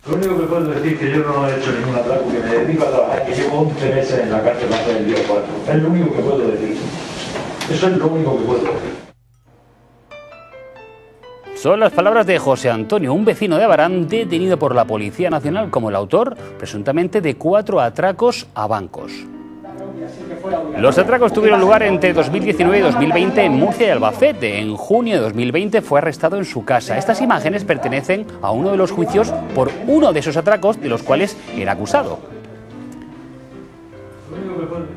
Lo único que puedo decir es que yo no he hecho ningún atraco, que me dedico a trabajar, que llevo 11 meses en la cárcel hasta el día 4. Es lo único que puedo decir. Eso es lo único que puedo decir. Son las palabras de José Antonio, un vecino de Abarán detenido por la Policía Nacional como el autor, presuntamente, de 4 atracos a bancos. Los atracos tuvieron lugar entre 2019 y 2020 en Murcia y Albacete. En junio de 2020 fue arrestado en su casa. Estas imágenes pertenecen a uno de los juicios por uno de esos atracos de los cuales era acusado.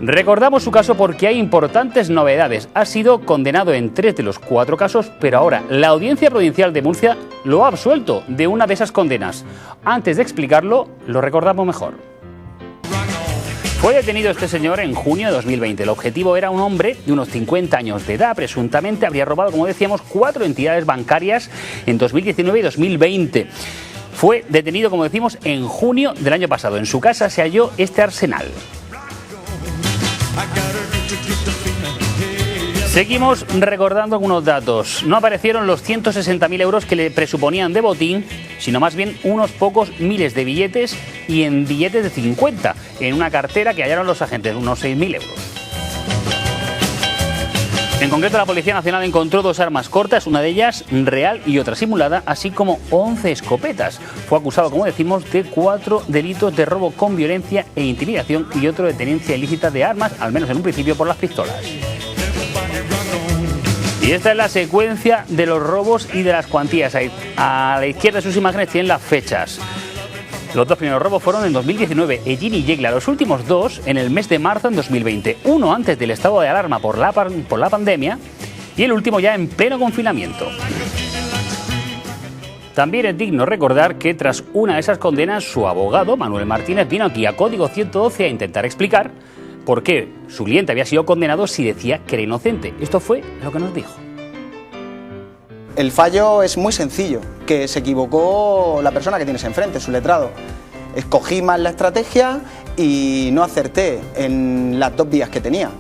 Recordamos su caso porque hay importantes novedades. Ha sido condenado en 3 de los 4 casos, pero ahora la Audiencia Provincial de Murcia lo ha absuelto de una de esas condenas. Antes de explicarlo, lo recordamos mejor. Fue detenido este señor en junio de 2020. El objetivo era un hombre de unos 50 años de edad. Presuntamente habría robado, como decíamos, 4 entidades bancarias en 2019 y 2020. Fue detenido, como decimos, en junio del año pasado. En su casa se halló este arsenal. Seguimos recordando algunos datos. No aparecieron los 160.000 euros que le presuponían de botín, sino más bien unos pocos miles de billetes y en billetes de 50, en una cartera que hallaron los agentes, unos 6.000 euros. En concreto, la Policía Nacional encontró 2 armas cortas, una de ellas real y otra simulada, así como 11 escopetas. Fue acusado, como decimos, de 4 delitos de robo con violencia e intimidación y otro de tenencia ilícita de armas, al menos en un principio por las pistolas. Y esta es la secuencia de los robos y de las cuantías. A la izquierda de sus imágenes tienen las fechas. Los 2 primeros robos fueron en 2019, Ellín y Yegla. Los últimos 2 en el mes de marzo en 2020. Uno antes del estado de alarma por la pandemia y el último ya en pleno confinamiento. También es digno recordar que tras una de esas condenas, su abogado, Manuel Martínez, vino aquí a Código 112 a intentar explicar por qué su cliente había sido condenado si decía que era inocente. Esto fue lo que nos dijo. El fallo es muy sencillo, que se equivocó la persona que tienes enfrente, su letrado. Escogí mal la estrategia y no acerté en las 2 vías que tenía.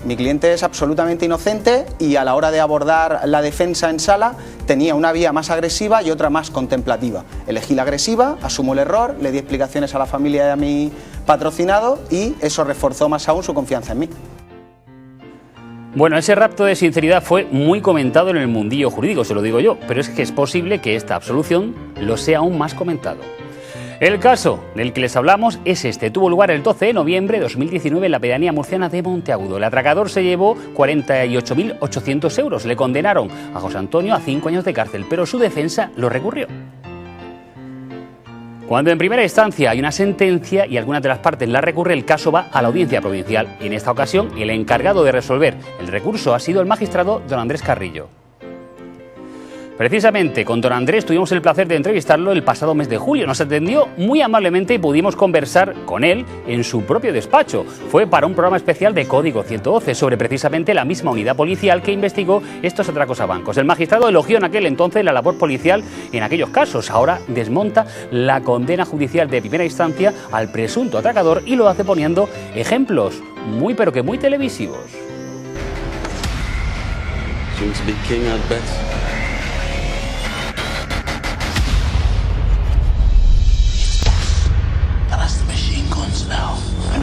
Mi cliente es absolutamente inocente y a la hora de abordar la defensa en sala tenía una vía más agresiva y otra más contemplativa. Elegí la agresiva, asumo el error, le di explicaciones a la familia y a mi patrocinado y eso reforzó más aún su confianza en mí. Bueno, ese rapto de sinceridad fue muy comentado en el mundillo jurídico, se lo digo yo, pero es que es posible que esta absolución lo sea aún más comentado. El caso del que les hablamos es este. Tuvo lugar el 12 de noviembre de 2019 en la pedanía murciana de Monteagudo. El atracador se llevó 48.800 euros. Le condenaron a José Antonio a 5 años de cárcel, pero su defensa lo recurrió. Cuando en primera instancia hay una sentencia y alguna de las partes la recurre, el caso va a la Audiencia Provincial. Y en esta ocasión, el encargado de resolver el recurso ha sido el magistrado don Andrés Carrillo. Precisamente con don Andrés tuvimos el placer de entrevistarlo el pasado mes de julio. Nos atendió muy amablemente y pudimos conversar con él en su propio despacho. Fue para un programa especial de Código 112 sobre precisamente la misma unidad policial que investigó estos atracos a bancos. El magistrado elogió en aquel entonces la labor policial en aquellos casos. Ahora desmonta la condena judicial de primera instancia al presunto atracador y lo hace poniendo ejemplos muy pero que muy televisivos.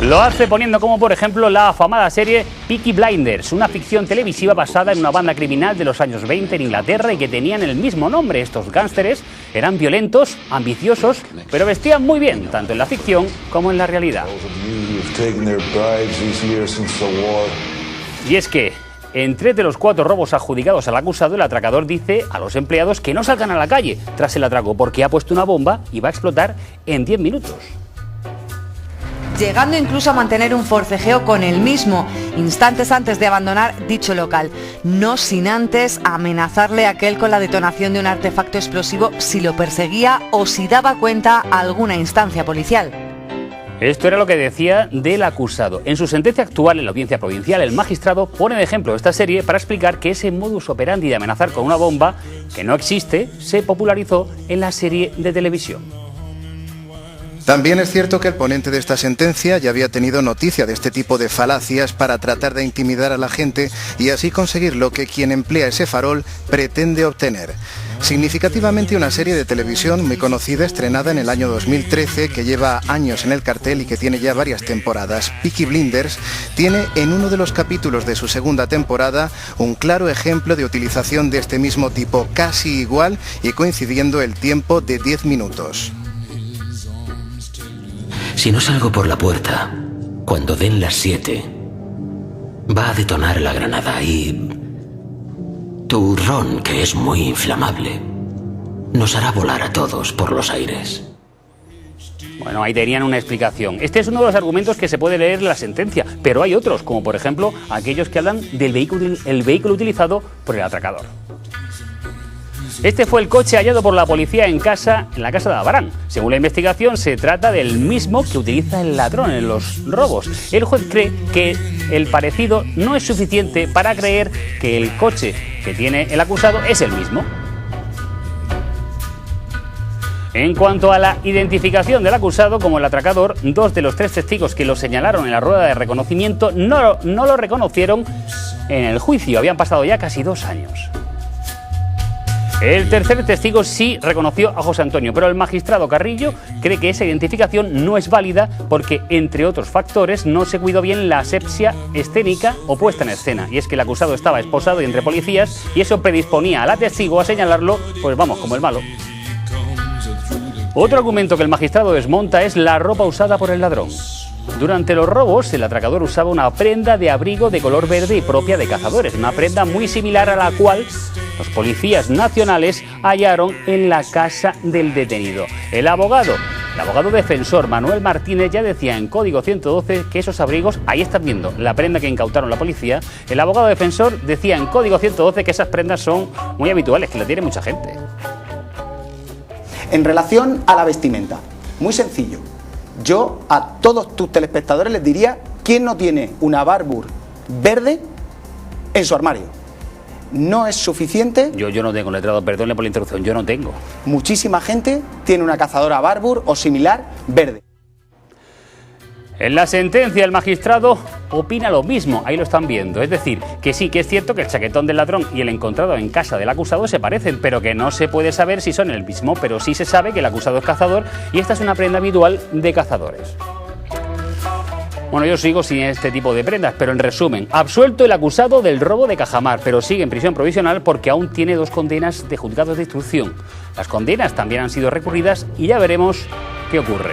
Lo hace poniendo como por ejemplo la afamada serie Peaky Blinders, una ficción televisiva basada en una banda criminal de los años 20 en Inglaterra y que tenían el mismo nombre. Estos gángsteres eran violentos, ambiciosos, pero vestían muy bien, tanto en la ficción como en la realidad. Y es que en 3 de los 4 robos adjudicados al acusado, el atracador dice a los empleados que no salgan a la calle tras el atraco porque ha puesto una bomba y va a explotar en 10 minutos. Llegando incluso a mantener un forcejeo con el mismo instantes antes de abandonar dicho local, no sin antes amenazarle a aquel con la detonación de un artefacto explosivo si lo perseguía o si daba cuenta a alguna instancia policial. Esto era lo que decía del acusado. En su sentencia actual en la Audiencia Provincial, el magistrado pone de ejemplo esta serie para explicar que ese modus operandi de amenazar con una bomba, que no existe, se popularizó en la serie de televisión. También es cierto que el ponente de esta sentencia ya había tenido noticia de este tipo de falacias para tratar de intimidar a la gente y así conseguir lo que quien emplea ese farol pretende obtener. Significativamente, una serie de televisión muy conocida, estrenada en el año 2013, que lleva años en el cartel y que tiene ya varias temporadas, Peaky Blinders, tiene en uno de los capítulos de su segunda temporada un claro ejemplo de utilización de este mismo tipo, casi igual y coincidiendo el tiempo de 10 minutos. Si no salgo por la puerta, cuando den las 7, va a detonar la granada y tu ron, que es muy inflamable, nos hará volar a todos por los aires. Bueno, ahí tenían una explicación. Este es uno de los argumentos que se puede leer en la sentencia, pero hay otros, como por ejemplo aquellos que hablan del vehículo utilizado por el atracador. Este fue el coche hallado por la policía en la casa de Abarán. Según la investigación, se trata del mismo que utiliza el ladrón en los robos. El juez cree que el parecido no es suficiente para creer que el coche que tiene el acusado es el mismo. En cuanto a la identificación del acusado como el atracador, 2 de los 3 testigos que lo señalaron en la rueda de reconocimiento no lo reconocieron en el juicio. Habían pasado ya casi 2 años. El tercer testigo sí reconoció a José Antonio, pero el magistrado Carrillo cree que esa identificación no es válida porque, entre otros factores, no se cuidó bien la asepsia escénica o puesta en escena. Y es que el acusado estaba esposado y entre policías y eso predisponía a la testigo a señalarlo, pues vamos, como el malo. Otro argumento que el magistrado desmonta es la ropa usada por el ladrón. Durante los robos, el atracador usaba una prenda de abrigo de color verde y propia de cazadores, una prenda muy similar a la cual los policías nacionales hallaron en la casa del detenido. El abogado defensor Manuel Martínez ya decía en Código 112 que esos abrigos, ahí están viendo la prenda que incautaron la policía, el abogado defensor decía en Código 112 que esas prendas son muy habituales, que la tiene mucha gente. En relación a la vestimenta, muy sencillo. Yo a todos tus telespectadores les diría: ¿quién no tiene una Barbour verde en su armario? No es suficiente. Yo no tengo, letrado, perdone por la interrupción, yo no tengo. Muchísima gente tiene una cazadora Barbour o similar verde. En la sentencia el magistrado opina lo mismo, ahí lo están viendo, es decir, que sí que es cierto que el chaquetón del ladrón y el encontrado en casa del acusado se parecen, pero que no se puede saber si son el mismo, pero sí se sabe que el acusado es cazador y esta es una prenda habitual de cazadores. Bueno, yo sigo sin este tipo de prendas, pero en resumen, absuelto el acusado del robo de Cajamar, pero sigue en prisión provisional porque aún tiene 2 condenas de juzgados de instrucción. Las condenas también han sido recurridas y ya veremos qué ocurre.